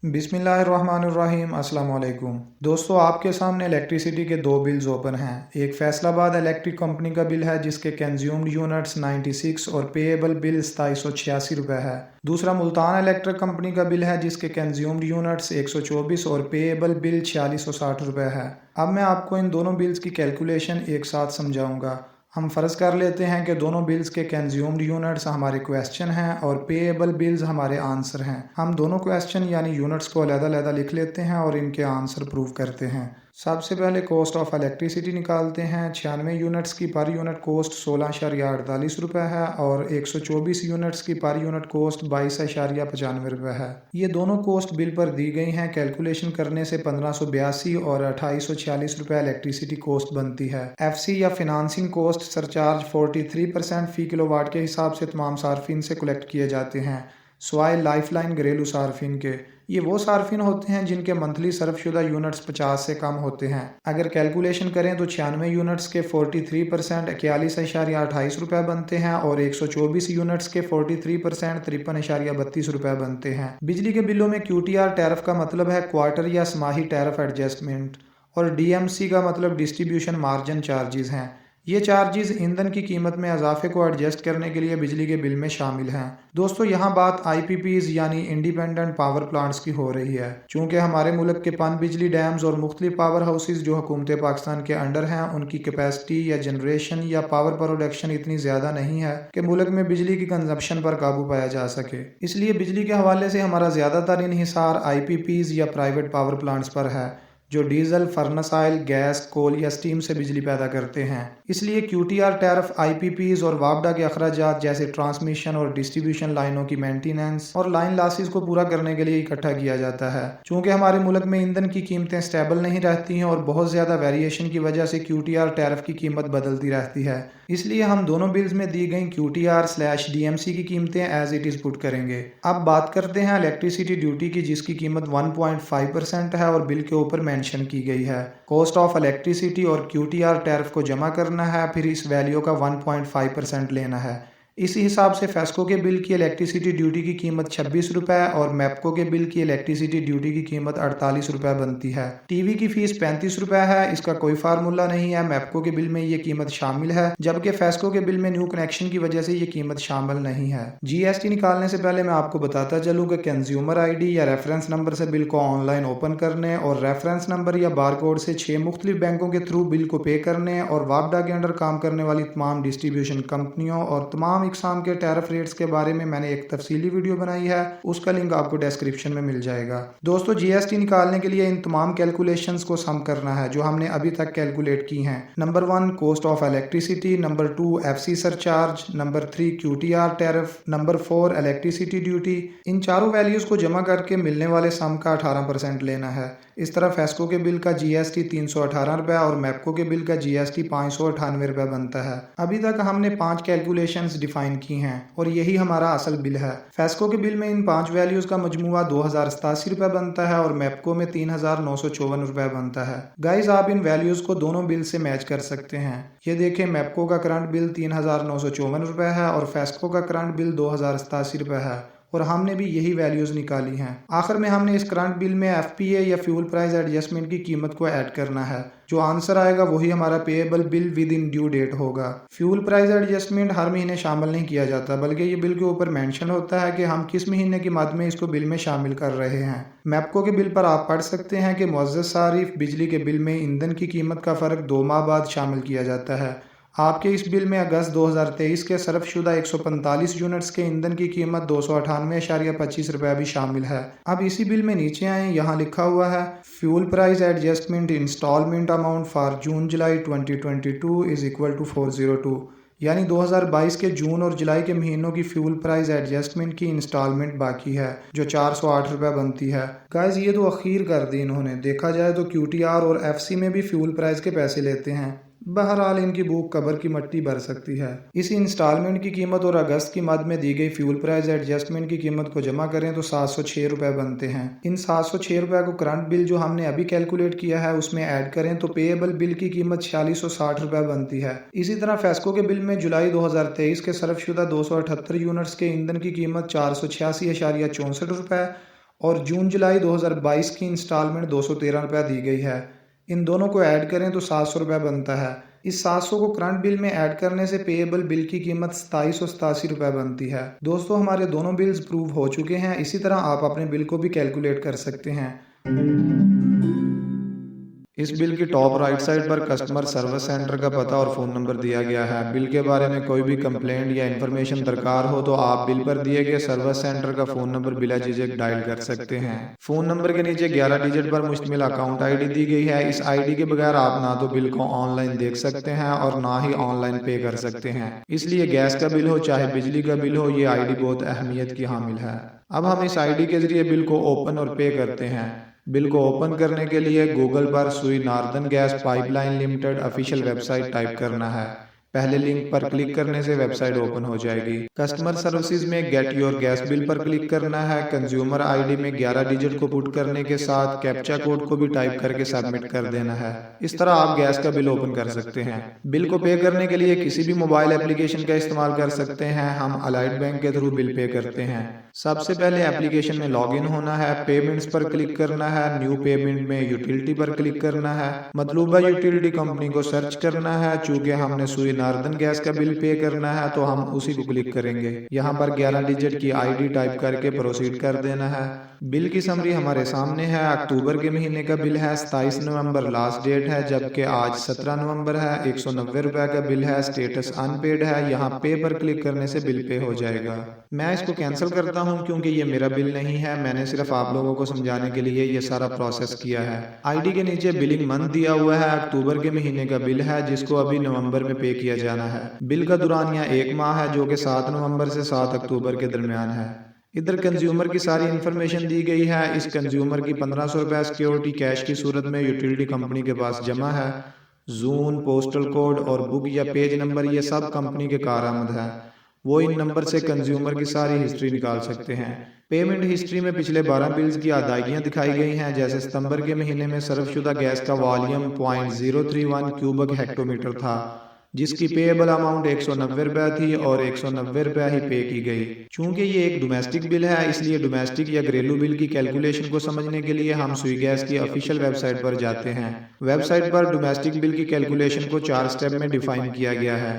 बिस्मिल्लाहिर्रहमानिर्रहीम अस्सलाम वालेकुम। दोस्तों, आपके सामने इलेक्ट्रिसिटी के दो बिल्स ओपन हैं। एक फैसलाबाद इलेक्ट्रिक कंपनी का बिल है जिसके कंज्यूम्ड यूनिट्स 96 और पेएबल बिल 2786 रुपये है। दूसरा मुल्तान इलेक्ट्रिक कंपनी का बिल है जिसके कंज्यूम्ड यूनिट्स 124 और पेएबल बिल 4660 रुपये है। अब मैं आपको इन दोनों बिल्स की कैलकुलेशन एक साथ समझाऊंगा। हम फ़र्ज़ कर लेते हैं कि दोनों बिल्स के कंज्यूम्ड यूनिट्स हमारे क्वेश्चन हैं और पेएबल बिल्स हमारे आंसर हैं। हम दोनों क्वेश्चन यानी यूनिट्स को अलग-अलग लिख लेते हैं और इनके आंसर प्रूव करते हैं। सबसे पहले कॉस्ट ऑफ इलेक्ट्रिसिटी निकालते हैं। 96 यूनिट्स की पर यूनिट कॉस्ट 16.48 रुपये है और 124 यूनिट्स की पर यूनिट कॉस्ट 22.95 रुपये है। ये दोनों कॉस्ट बिल पर दी गई हैं। कैलकुलेशन करने से 1582 और 2846 रुपये इलेक्ट्रिसिटी कॉस्ट बनती है। एफसी या फिनांसिंग कॉस्ट सरचार्ज 43% फ़ी किलोवाट के हिसाब से तमाम सार्फिन से कलेक्ट किए जाते हैं, स्वाय लाइफलाइन घरेलू सार्फिन के। ये वो सार्फिन होते हैं जिनके मंथली सर्फशुदा यूनिट्स 50 से कम होते हैं। अगर कैलकुलेशन करें तो 96 यूनिट्स के 43% 41.28 रुपये बनते हैं और 124 यूनिट्स के 43% 53.32 रुपये बनते हैं। बिजली के बिलों में QTR टैरिफ का मतलब है क्वार्टर या समाही टैरिफ एडजस्टमेंट और DMC का मतलब डिस्ट्रीब्यूशन मार्जिन चार्जेस हैं। ये चार्जेस ईंधन की कीमत में इजाफे को एडजस्ट करने के लिए बिजली के बिल में शामिल हैं। दोस्तों, यहाँ बात IPPs यानी इंडिपेंडेंट पावर प्लांट्स की हो रही है। चूँकि हमारे मुल्क के पन बिजली डैम्स और मुख्तलिफ पावर हाउसेज जो हुकूमत पाकिस्तान के अंडर हैं, उनकी कैपेसिटी या जनरेशन या पावर प्रोडक्शन इतनी ज़्यादा नहीं है कि मुल्क में बिजली की कंजप्शन पर काबू पाया जा सके। इसलिए बिजली के हवाले से हमारा ज़्यादातर इन्हिसार IPPs या प्राइवेट पावर प्लांट्स पर है जो डीजल, फर्नेस ऑयल, गैस, कोल या स्टीम से बिजली पैदा करते हैं। इसलिए QTR टैरिफ IPPs और वापडा के अखराजात जैसे ट्रांसमिशन और डिस्ट्रीब्यूशन लाइनों की मेंटेनेंस और लाइन लॉसेस को पूरा करने के लिए इकट्ठा किया जाता है। चूँकि हमारे मुल्क में ईंधन की कीमतें स्टेबल नहीं रहती हैं और बहुत ज़्यादा वेरिएशन की वजह से QTR टैरिफ की कीमत बदलती रहती है, इसलिए हम दोनों बिल्स में दी गई QTR/DMC की कीमतें एज इट इज़ पुट करेंगे। अब बात करते हैं इलेक्ट्रिसिटी ड्यूटी की, जिसकी कीमत 1.5% है और बिल के ऊपर मेंशन की गई है। कॉस्ट ऑफ इलेक्ट्रिसिटी और QTR टैरिफ को जमा करना है, फिर इस वैल्यू का 1.5% लेना है। इसी हिसाब से फेस्को के बिल की इलेक्ट्रिसिटी ड्यूटी की कीमत 26 रुपये और मैप्को के बिल की इलेक्ट्रिसिटी ड्यूटी की कीमत 48 रुपये बनती है। टीवी की फीस 35 रुपये है। इसका कोई फार्मूला नहीं है। मैप्को के बिल में ये कीमत शामिल है, जबकि फेस्को के बिल में न्यू कनेक्शन की वजह से ये कीमत शामिल नहीं है। GST निकालने से पहले मैं आपको बताता चलूँ कि कंज्यूमर ID या रेफरेंस नंबर से बिल को ऑनलाइन ओपन करने और रेफरेंस नंबर या बार कोड से 6 मुख्तलिफ बैंकों के थ्रू बिल को पे करने और वापडा के अंडर काम करने वाली तमाम डिस्ट्रीब्यूशन कंपनियों और तमाम इकसाम के टैरिफ रेट्स के बारे में मैंने एक तफसीली वीडियो बनाई है, उसका लिंक आपको डिस्क्रिप्शन में मिल जाएगा। दोस्तों, GST निकालने के लिए इन तमाम कैलकुलेशंस को सम करना है जो हमने अभी तक कैलकुलेट की हैं। Number 1 cost of electricity, number 2 FC surcharge, number 3 QTR tariff, number 4 electricity duty. इन चारों वैल्यूज को जमा करके मिलने वाले सम का 18% लेना है। इस तरह फेस्को के बिल का GST 318 रुपये और मैप्को के बिल का GST 598 रुपये बनता है। अभी तक हमने 5 कैलकुलेशंस डिफाइन की हैं और यही हमारा असल बिल है। फेस्को के बिल में इन 5 वैल्यूज का मजमुआ 2087 रुपये बनता है और मैप्को में 3954 रुपये बनता है। गाइज, आप इन वैल्यूज को दोनों बिल से मैच कर सकते हैं। ये देखें, मैप्को का करंट बिल 3954 रुपये है और फेस्को का करंट बिल 2087 रुपये है और हमने भी यही वैल्यूज निकाली हैं। आखिर में हमने इस करंट बिल में FPA या फ्यूल प्राइस एडजस्टमेंट की कीमत को ऐड करना है। जो आंसर आएगा वही हमारा payable bill within due date होगा। फ्यूल प्राइस एडजस्टमेंट हर महीने शामिल नहीं किया जाता, बल्कि ये बिल के ऊपर मेंशन होता है कि हम किस महीने की मद में इसको बिल में शामिल कर रहे हैं। मैप्को के बिल पर आप पढ़ सकते हैं कि मुअज़्ज़ज़ सारिफ बिजली के बिल में ईंधन की कीमत का फ़र्क 2 माह बाद शामिल किया जाता है। आपके इस बिल में अगस्त 2023 के सर्फशुदा 145 यूनिट्स के ईंधन की कीमत 298.25 रुपये भी शामिल है। अब इसी बिल में नीचे आए, यहाँ लिखा हुआ है fuel price adjustment instalment amount for June July 2022 is equal to 402, यानी 2022 के जून और जुलाई के महीनों की फ्यूल प्राइस एडजस्टमेंट की इंस्टॉलमेंट बाकी है जो 408 रुपये बनती है। गाइस, ये तो अखीर कर दी इन्होंने। देखा जाए तो QTR और FC में भी फ्यूल प्राइस के पैसे लेते हैं। बहरहाल इनकी भूख कब्र की मट्टी भर सकती है। इस इंस्टॉलमेंट की कीमत और अगस्त की मद में दी गई फ्यूल प्राइस एडजस्टमेंट की कीमत को जमा करें तो 706 रुपये बनते हैं। इन 706 रुपये को करंट बिल जो हमने अभी कैलकुलेट किया है उसमें ऐड करें तो पेएबल बिल की कीमत 4660 रुपये बनती है। इसी तरह फेस्को के बिल में जुलाई 2023 के सर्फशुदा 278 यूनिट्स के ईंधन की कीमत 486.64 रुपये और जून जुलाई 2022 की इंस्टॉलमेंट 213 रुपये दी गई है। इन दोनों को ऐड करें तो 700 रुपये बनता है। इस 700 को करंट बिल में ऐड करने से पेएबल बिल की कीमत 2787 रुपये बनती है। दोस्तों, हमारे दोनों बिल्स अप्रूव हो चुके हैं। इसी तरह आप अपने बिल को भी कैलकुलेट कर सकते हैं। इस बिल की टॉप राइट साइड पर कस्टमर सर्विस सेंटर का पता और फ़ोन नंबर दिया गया है। बिल के बारे में कोई भी कंप्लेंट या इन्फॉर्मेशन दरकार हो तो आप बिल पर दिए गए सर्विस सेंटर का फ़ोन नंबर बिला झिझक डायल कर सकते हैं। फ़ोन नंबर के नीचे 11 डिजिट पर मुश्तमिल अकाउंट ID दी गई है। इस ID के बगैर आप ना तो बिल को ऑनलाइन देख सकते हैं और ना ही ऑनलाइन पे कर सकते हैं। इसलिए गैस का बिल हो चाहे बिजली का बिल हो, ये ID बहुत अहमियत की हामिल है। अब हम इस ID के जरिए बिल को ओपन और पे करते हैं। बिल को ओपन करने के लिए गूगल पर सुई northern gas pipeline limited official website type करना है। पहले लिंक पर क्लिक करने से वेबसाइट ओपन हो जाएगी। कस्टमर सर्विसेज में गेट योर गैस बिल पर क्लिक करना है। कंज्यूमर ID में 11 डिजिट को पुट करने के साथ कैप्चा कोड को भी टाइप करके सबमिट कर देना है। इस तरह आप गैस का बिल ओपन कर सकते हैं। बिल को पे करने के लिए किसी भी मोबाइल एप्लीकेशन का इस्तेमाल कर सकते हैं। हम अलाइड बैंक के थ्रू बिल पे करते हैं। सबसे पहले एप्लीकेशन में लॉगिन होना है। पेमेंट्स पर क्लिक करना है। न्यू पेमेंट में यूटिलिटी पर क्लिक करना है। मतलूबा यूटिलिटी कंपनी को सर्च करना है। चूंकि हमने सुई नॉर्दर्न गैस का बिल पे करना है तो हम उसी को क्लिक करेंगे। यहाँ पर 11 डिजिट की ID टाइप करके प्रोसीड कर देना है। बिल की समरी हमारे सामने है। अक्टूबर के महीने का बिल है। 27 नवंबर लास्ट डेट है, जबकि आज 17 नवंबर है। 190 रुपए का बिल है। स्टेटस अनपेड है। यहाँ पे पर क्लिक करने से बिल पे हो जाएगा। मैं इसको कैंसिल करता हूँ क्योंकि ये मेरा बिल नहीं है। मैंने सिर्फ आप लोगों को समझाने के लिए ये सारा प्रोसेस किया है। ID के नीचे बिलिंग मंथ दिया हुआ है। अक्टूबर के महीने का बिल है जिसको अभी नवंबर में पे किया जाना है। बिल का दुरानिया 1 माह है जो कि 7 नवंबर से 7 अक्टूबर के दरमियान है। इधर कंज्यूमर की सारी इन्फॉर्मेशन दी गई है। इस कंज्यूमर की 1500 रुपये सिक्योरिटी कैश की सूरत में यूटिलिटी कंपनी के पास जमा है। जून, पोस्टल कोड और बुक या पेज नंबर ये सब कंपनी के कारआमद है। वो इन नंबर से कंज्यूमर की सारी हिस्ट्री निकाल सकते हैं। पेमेंट हिस्ट्री में पिछले 12 बिल्स की अदायगियां दिखाई गई हैं। जैसे सितंबर के महीने में सर्वशुदा गैस का वॉल्यूम 0.031 क्यूबिक हेक्टोमीटर था, जिसकी पेएबल अमाउंट 190 रुपये थी और 190 रुपये ही पे की गई। चूंकि ये एक डोमेस्टिक बिल है, इसलिए डोमेस्टिक या घरेलू बिल की कैलकुलेशन को समझने के लिए हम सुई गैस की ऑफिशियल वेबसाइट पर जाते हैं। वेबसाइट पर डोमेस्टिक बिल की कैलकुलेशन को 4 स्टेप में डिफाइन किया गया है।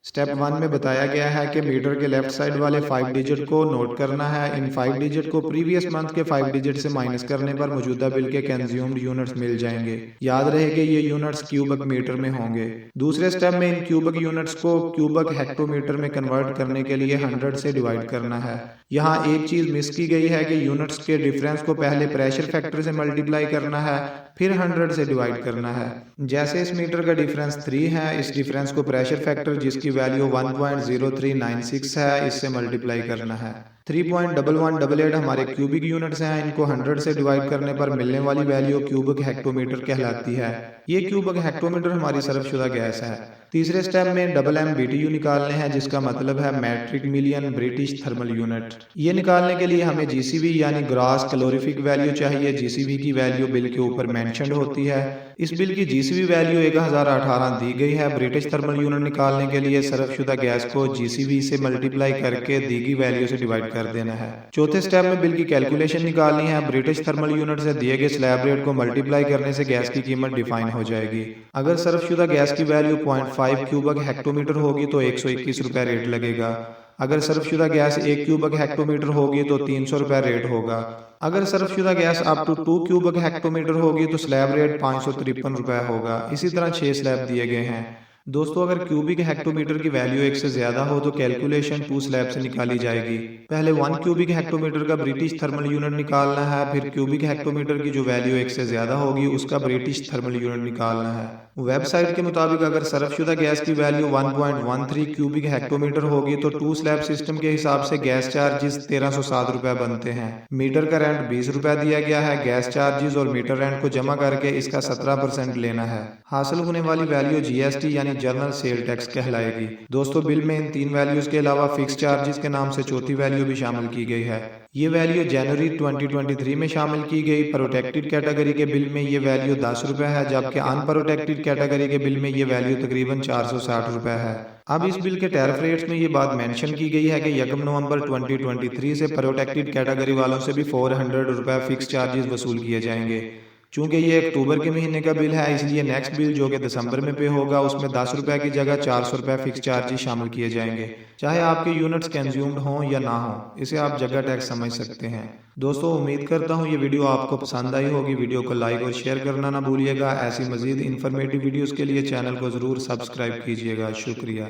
स्टेप 1 में बताया गया है कि मीटर के लेफ्ट साइड वाले 5 डिजिट को नोट करना है। इन 5 डिजिट को प्रीवियस मंथ के 5 डिजिट से माइनस करने पर मौजूदा बिल के कंज्यूम्ड यूनिट्स मिल जाएंगे। याद रहे कि ये यूनिट्स क्यूबिक मीटर में होंगे। दूसरे स्टेप में इन क्यूबिक यूनिट्स को क्यूबिक हेक्टोमीटर में कन्वर्ट करने के लिए 100 से डिवाइड करना है। यहाँ एक चीज मिस की गई है कि यूनिट्स के डिफरेंस को पहले प्रेशर फैक्टर से मल्टीप्लाई करना है, फिर 100 से डिवाइड करना है। जैसे इस मीटर का डिफरेंस 3 है, इस डिफरेंस को प्रेशर फैक्टर जिसकी वैल्यू 1.0396 है, इससे मल्टीप्लाई करना है। 3.1188 हमारे क्यूबिक यूनिट्स हैं। इनको 100 से डिवाइड करने पर मिलने वाली वैल्यू क्यूबिक हेक्टोमीटर कहलाती है। ये क्यूबिक हेक्टोमीटर हमारी सर्वशुदा गैस है। तीसरे स्टेप में MM BTU निकालने हैं, जिसका मतलब है metric million British thermal unit. ये निकालने के लिए हमें GCV यानी ग्रॉस कैलोरीफिक वैल्यू चाहिए। GCV की वैल्यू बिल के ऊपर मेंशन्ड होती है। इस बिल की GCV वैल्यू 1018 दी गई है। ब्रिटिश थर्मल यूनिट निकालने के लिए सर्वशुदा गैस को GCV से मल्टीप्लाई करके दी गई वैल्यू से डिवाइड कर देना है। चौथे स्टेप में बिल की कैलकुलेशन निकालनी है। ब्रिटिश थर्मल यूनिट से दिए गए स्लैब रेट को मल्टीप्लाई करने से गैस की कीमत डिफाइन हो जाएगी। अगर सर्वशुदा गैस की वैल्यू 0.5 क्यूबिक हेक्टोमीटर होगी तो 121 रुपये रेट लगेगा। अगर सर्वशुदा गैस 1 क्यूबिक हेक्टोमीटर होगी तो 300 रुपये रेट होगा। अगर सर्वशुदा gas up to 2 cubic hectometre होगी तो स्लैब रेट 553 रुपये होगा। इसी तरह 6 स्लैब दिए गए हैं। दोस्तों, अगर क्यूबिक हेक्टोमीटर की वैल्यू 1 से ज्यादा हो तो कैलकुलेशन 2 स्लैब से निकाली जाएगी। पहले 1 क्यूबिक हेक्टोमीटर का ब्रिटिश थर्मल यूनिट निकालना है, फिर क्यूबिक हेक्टोमीटर की जो वैल्यू 1 से ज्यादा होगी उसका ब्रिटिश थर्मल यूनिट निकालना है। वेबसाइट के मुताबिक अगर सर्वशुदा गैस की वैल्यू 1.13 क्यूबिक हेक्टोमीटर होगी तो 2 स्लैब सिस्टम के हिसाब से गैस चार्जेस 1307 रुपये बनते हैं। मीटर का रेंट 20 रुपये दिया गया है। गैस चार्जेस और मीटर रेंट को जमा करके इसका 17% लेना है। हासिल होने वाली वैल्यू GST यानी या जर्नल सेल टैक्स कहलाएगी। दोस्तों बिल में इन 3 वैल्यूज के अलावा फिक्स चार्जेस के नाम से चौथी वैल्यू भी शामिल की गई है। ये वैल्यू जनवरी 2023 में शामिल की गई। प्रोटेक्टेड कैटेगरी के बिल में ये वैल्यू 10 रुपए है, जबकि अनप्रोटेक्टेड कैटेगरी के बिल में ये वैल्यू तकरीबन 460 रुपए है। अब इस बिल के टैरिफ रेट्स में ये बात मेंशन की गई है कि 1 नवंबर 2023 से प्रोटेक्टेड कैटेगरी वालों से भी 400 रुपए फिक्स चार्जेस वसूल किए जाएंगे। चूंकि ये अक्टूबर के महीने का बिल है, इसलिए नेक्स्ट बिल जो कि दिसंबर में पे होगा उसमें 10 रुपए की जगह 400 रुपए फिक्स चार्जेस शामिल किए जाएंगे, चाहे आपके यूनिट्स कंज्यूम्ड हों या ना हो। इसे आप जगह टैक्स समझ सकते हैं। दोस्तों उम्मीद करता हूँ ये वीडियो आपको पसंद आई होगी। वीडियो को लाइक और शेयर करना ना भूलिएगा। ऐसी मजीद इन्फॉर्मेटिव वीडियोस के लिए चैनल को जरूर सब्सक्राइब कीजिएगा। शुक्रिया।